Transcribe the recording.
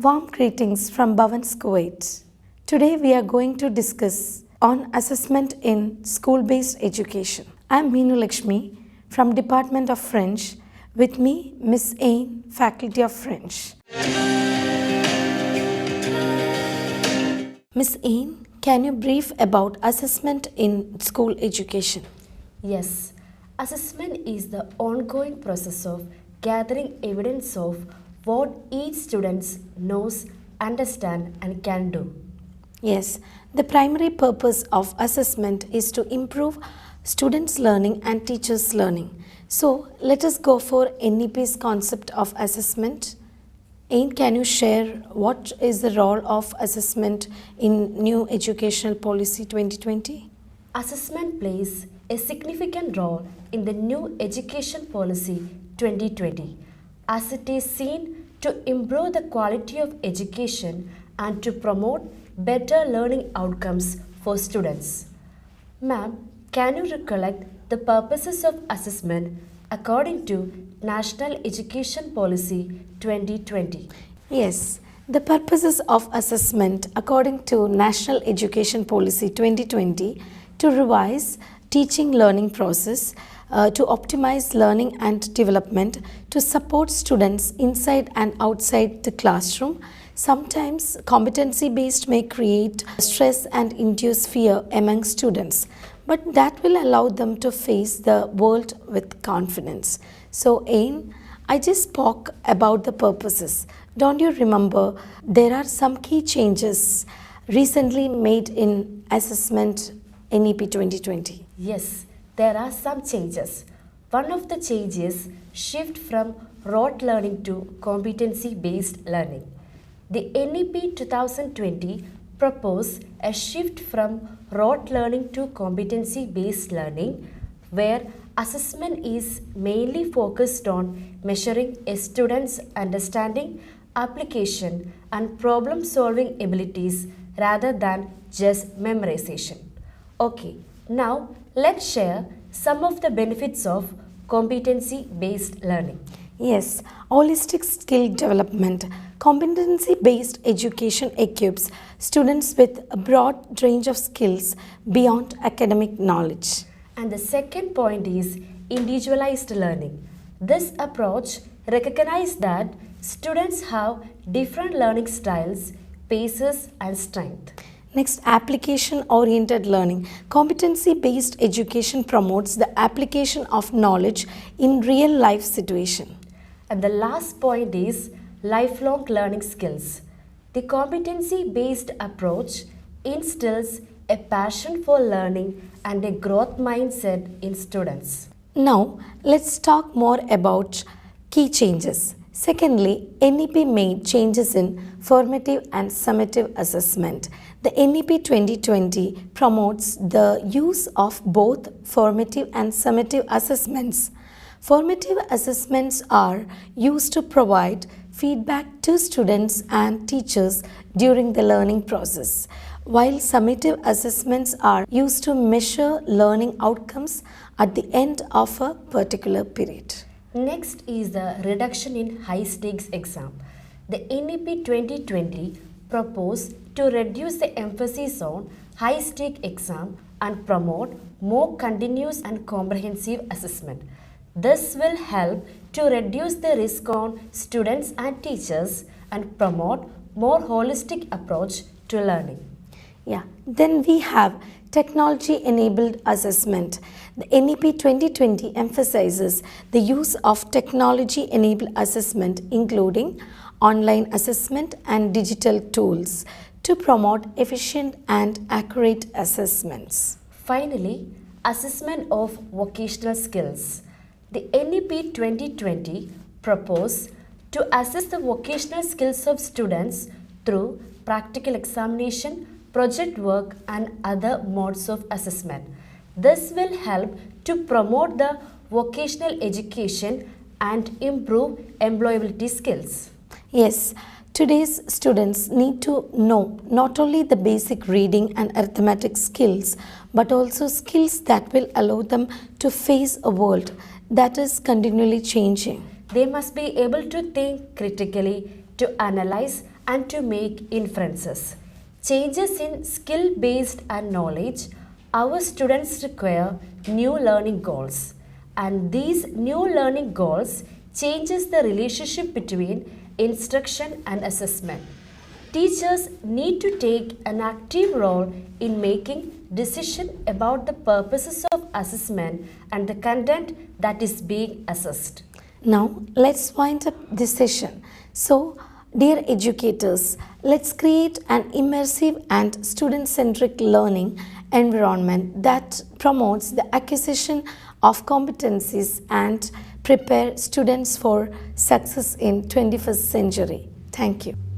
Warm greetings from Bhavan's Kuwait. Today we are going to discuss on assessment in school-based education. I am Meenu Lakshmi from Department of French. With me, Miss Ain, Faculty of French. Miss Ain, can you brief about assessment in school education? Yes, assessment is the ongoing process of gathering evidence of what each student knows, understands, and can do. Yes, the primary purpose of assessment is to improve students' learning and teachers' learning. So, let us go for NEP's concept of assessment. Ain, can you share what is the role of assessment in New Educational Policy 2020? Assessment plays a significant role in the new Education Policy 2020 as it is seen to improve the quality of education and to promote better learning outcomes for students. Ma'am, can you recollect the purposes of assessment according to National Education Policy 2020? Yes, the purposes of assessment according to National Education Policy 2020 to revise teaching learning process, to optimize learning and development, to support students inside and outside the classroom. Sometimes competency based may create stress and induce fear among students, but that will allow them to face the world with confidence. So, Ain, I just spoke about the purposes. Don't you remember there are some key changes recently made in assessment NEP 2020? Yes, there are some changes. One of the changes shift from rote learning to competency based learning. The NEP 2020 proposed a shift from rote learning to competency based learning where assessment is mainly focused on measuring a student's understanding, application and problem solving abilities rather than just memorization. Okay, now let's share some of the benefits of competency based learning. Yes, holistic skill development. Competency based education equips students with a broad range of skills beyond academic knowledge. And the second point is individualized learning. This approach recognizes that students have different learning styles, paces, and strength. Next, application-oriented learning. Competency-based education promotes the application of knowledge in real-life situation. And the last point is lifelong learning skills. The competency-based approach instills a passion for learning and a growth mindset in students. Now, let's talk more about key changes. Secondly, NEP made changes in formative and summative assessment. The NEP 2020 promotes the use of both formative and summative assessments. Formative assessments are used to provide feedback to students and teachers during the learning process, while summative assessments are used to measure learning outcomes at the end of a particular period. Next is the reduction in high-stakes exam. The NEP 2020 proposed to reduce the emphasis on high-stake exam and promote more continuous and comprehensive assessment. This will help to reduce the risk on students and teachers and promote more holistic approach to learning. Yeah, then we have technology-enabled assessment. The NEP 2020 emphasizes the use of technology-enabled assessment including online assessment and digital tools to promote efficient and accurate assessments. Finally, assessment of vocational skills. The NEP 2020 proposed to assess the vocational skills of students through practical examination, project work and other modes of assessment. This will help to promote the vocational education and improve employability skills. Yes, today's students need to know not only the basic reading and arithmetic skills, but also skills that will allow them to face a world that is continually changing. They must be able to think critically, to analyze and to make inferences. Changes in skill based and knowledge, our students require new learning goals, and these new learning goals changes the relationship between instruction and assessment. Teachers need to take an active role in making decision about the purposes of assessment and the content that is being assessed. Now, let's wind up this session. So, dear educators, let's create an immersive and student centric learning environment that promotes the acquisition of competencies and prepare students for success in 21st century. Thank you.